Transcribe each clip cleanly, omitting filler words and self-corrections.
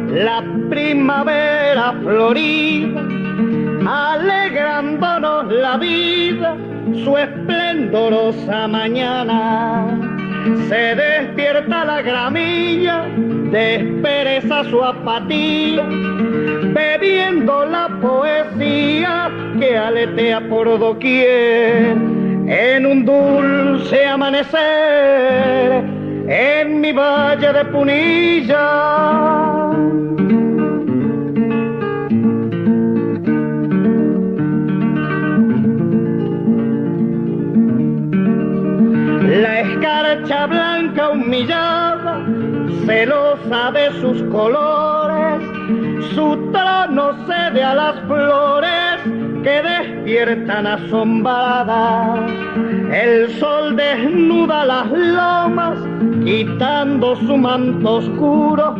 la primavera florida, alegrándonos la vida, su esplendorosa mañana. Se despierta la gramilla, despereza su apatía, bebiendo la poesía que aletea por doquier. En un dulce amanecer, en mi valle de Punilla. La escarcha blanca humillada, celosa de sus colores, su trono cede a las flores que despiertan asombradas. El sol desnuda las lomas, quitando su manto oscuro.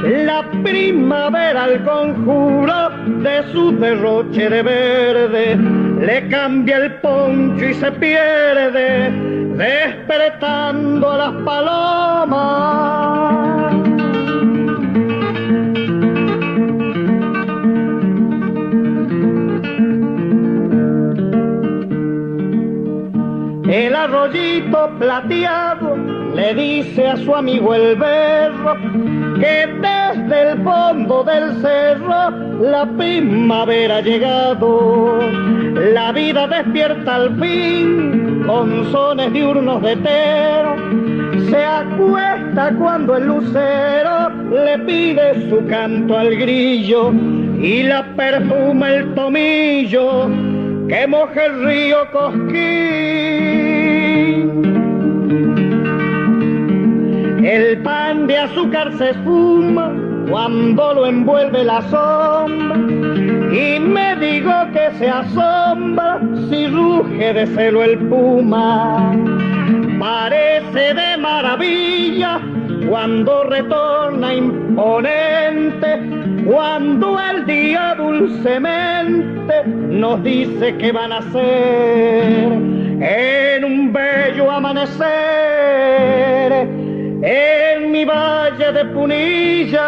La primavera al conjuro de su derroche de verde le cambia el poncho y se pierde, despertando a las palomas. El arroyito plateado le dice a su amigo el berro que desde el fondo del cerro la primavera ha llegado. La vida despierta al fin con sones diurnos de tero. Se acuesta cuando el lucero le pide su canto al grillo y la perfuma el tomillo que moja el río Cosquín. El pan de azúcar se esfuma cuando lo envuelve la sombra, y me digo que se asombra si ruge de celo el puma. Parece de maravilla cuando retorna imponente, cuando el día dulcemente nos dice que van a hacer en un bello amanecer en mi valle de Punilla.